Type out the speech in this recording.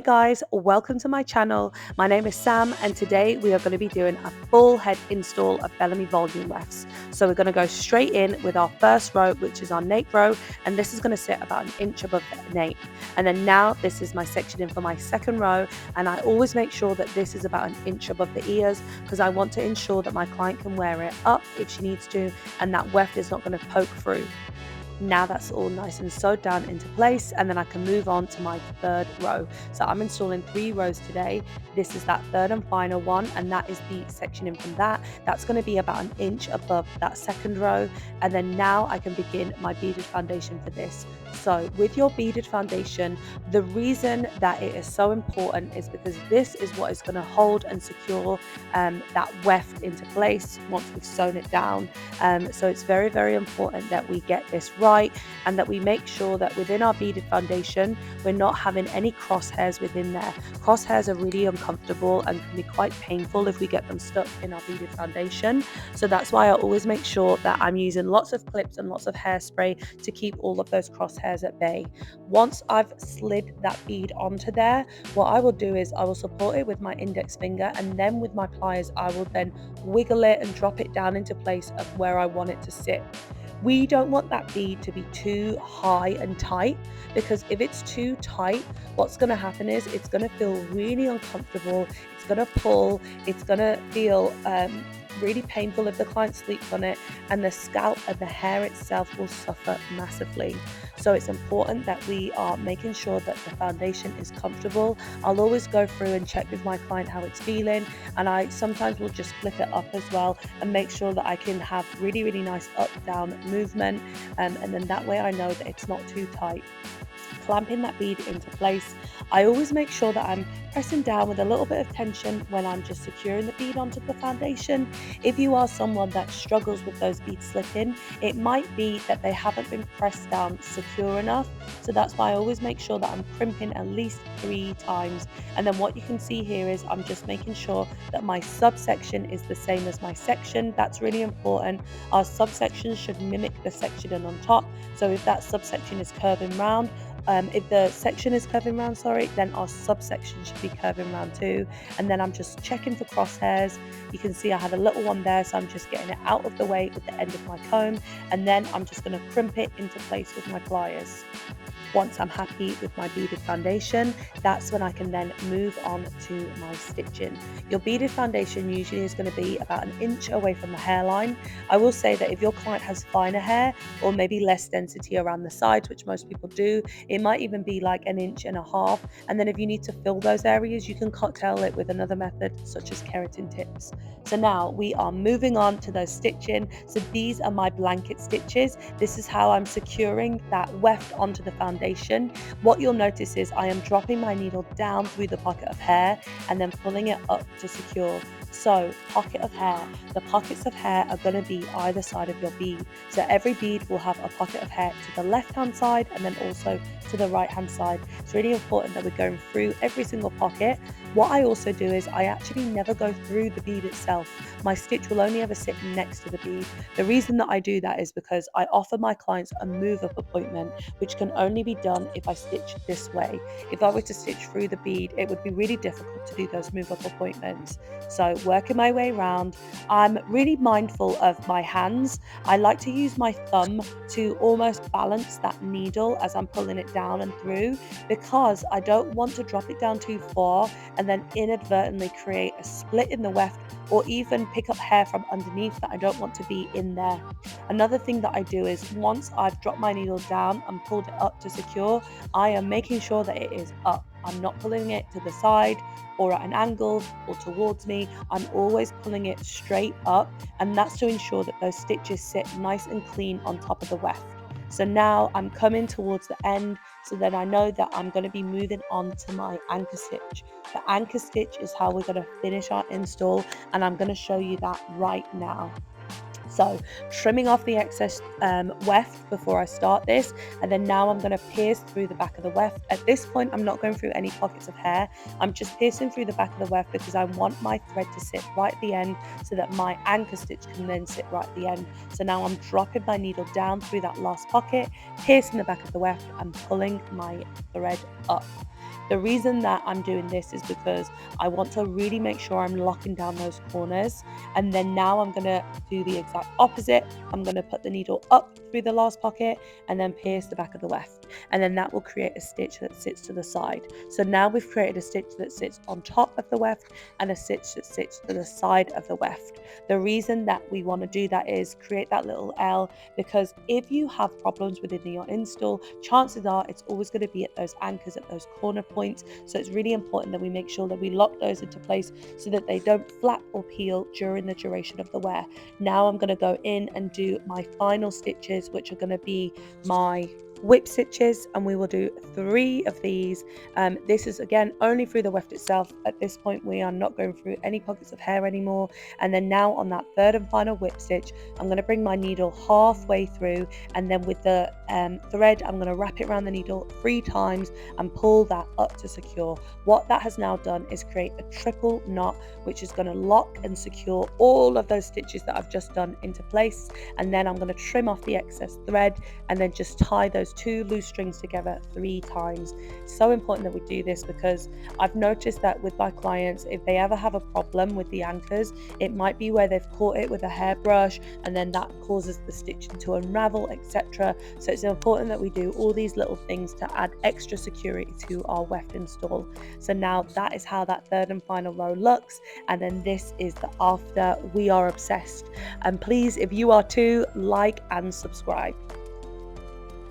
guys, welcome to my channel. My name is Sam and today we are going to be doing a full head install of Bellami volume wefts. So we're going to go straight in with our first row, which is our nape row, and this is going to sit about an inch above the nape. And then now this is my section in for my second row, and I always make sure that this is about an inch above the ears because I want to ensure that my client can wear it up if she needs to and that weft is not going to poke through. Now that's all nice and sewed down into place, and then I can move on to my third row. So I'm installing 3 rows today. This is that third and final one, and that is the section in from that. That's going to be about an inch above that second row, and then now I can begin my beaded foundation for this. So with your beaded foundation, the reason that it is so important is because this is what is going to hold and secure that weft into place once we've sewn it down. So it's very, very important that we get this right and that we make sure that within our beaded foundation we're not having any crosshairs within there. Crosshairs are really uncomfortable and can be quite painful if we get them stuck in our beaded foundation. So that's why I always make sure that I'm using lots of clips and lots of hairspray to keep all of those crosshairs at bay. Once I've slid that bead onto there, what I will do is I will support it with my index finger, and then with my pliers I will then wiggle it and drop it down into place of where I want it to sit. We don't want that bead to be too high and tight, because if it's too tight, what's going to happen is it's going to feel really uncomfortable, it's going to pull, it's going to feel really painful if the client sleeps on it, and the scalp and the hair itself will suffer massively. So it's important that we are making sure that the foundation is comfortable. I'll always go through and check with my client how it's feeling, and I sometimes will just flip it up as well and make sure that I can have really, really nice up down movement, and then that way I know that it's not too tight. Clamping that bead into place, I always make sure that I'm pressing down with a little bit of tension when I'm just securing the bead onto the foundation. If you are someone that struggles with those beads slipping, it might be that they haven't been pressed down secure enough. So that's why I always make sure that I'm crimping at least 3 times. And then what you can see here is I'm just making sure that my subsection is the same as my section. That's really important. Our subsection should mimic the section on top. So if that subsection is curving round, if the section is curving round, then our subsection should be curving round too. And then I'm just checking for crosshairs. You can see I had a little one there, so I'm just getting it out of the way with the end of my comb, and then I'm just going to crimp it into place with my pliers. Once I'm happy with my beaded foundation, that's when I can then move on to my stitching. Your beaded foundation usually is going to be about an inch away from the hairline. I will say that if your client has finer hair or maybe less density around the sides, which most people do, it might even be like an inch and a half. And then if you need to fill those areas, you can cocktail it with another method such as keratin tips. So now we are moving on to those stitching. So these are my blanket stitches. This is how I'm securing that weft onto the foundation. What you'll notice is I am dropping my needle down through the pocket of hair and then pulling it up to secure. So pocket of hair, the pockets of hair are going to be either side of your bead. So every bead will have a pocket of hair to the left hand side and then also to the right hand side. It's really important that we're going through every single pocket. What I also do is I actually never go through the bead itself. My stitch will only ever sit next to the bead. The reason that I do that is because I offer my clients a move-up appointment, which can only be done if I stitch this way. If I were to stitch through the bead, it would be really difficult to do those move-up appointments. So working my way around, I'm really mindful of my hands. I like to use my thumb to almost balance that needle as I'm pulling it down and through, because I don't want to drop it down too far and then inadvertently create a split in the weft or even pick up hair from underneath that I don't want to be in there. Another thing that I do is once I've dropped my needle down and pulled it up to secure, I am making sure that it is up. I'm not pulling it to the side or at an angle or towards me. I'm always pulling it straight up, and that's to ensure that those stitches sit nice and clean on top of the weft. So now I'm coming towards the end, so then I know that I'm going to be moving on to my anchor stitch. The anchor stitch is how we're going to finish our install, and I'm going to show you that right now. So trimming off the excess weft before I start this, and then now I'm going to pierce through the back of the weft. At this point I'm not going through any pockets of hair, I'm just piercing through the back of the weft because I want my thread to sit right at the end so that my anchor stitch can then sit right at the end. So now I'm dropping my needle down through that last pocket, piercing the back of the weft and pulling my thread up. The reason that I'm doing this is because I want to really make sure I'm locking down those corners. And then now I'm going to do the exact opposite. I'm going to put the needle up through the last pocket and then pierce the back of the weft. And then that will create a stitch that sits to the side. So now we've created a stitch that sits on top of the weft and a stitch that sits to the side of the weft. The reason that we want to do that is create that little L, because if you have problems within your install, chances are it's always going to be at those anchors, at those corner points. So it's really important that we make sure that we lock those into place so that they don't flap or peel during the duration of the wear. Now I'm going to go in and do my final stitches, which are going to be my whip stitches, and we will do 3 of these. This is again only through the weft itself. At this point we are not going through any pockets of hair anymore. And then now on that third and final whip stitch, I'm going to bring my needle halfway through, and then with the thread I'm going to wrap it around the needle 3 times and pull that up to secure. What that has now done is create a triple knot, which is going to lock and secure all of those stitches that I've just done into place. And then I'm going to trim off the excess thread and then just tie those 2 loose strings together 3 times. It's so important that we do this because I've noticed that with my clients, if they ever have a problem with the anchors, it might be where they've caught it with a hairbrush and then that causes the stitching to unravel, etc. So it's important that we do all these little things to add extra security to our weft install. So now that is how that third and final row looks, and then this is the after. We are obsessed, and please, if you are too, like and subscribe.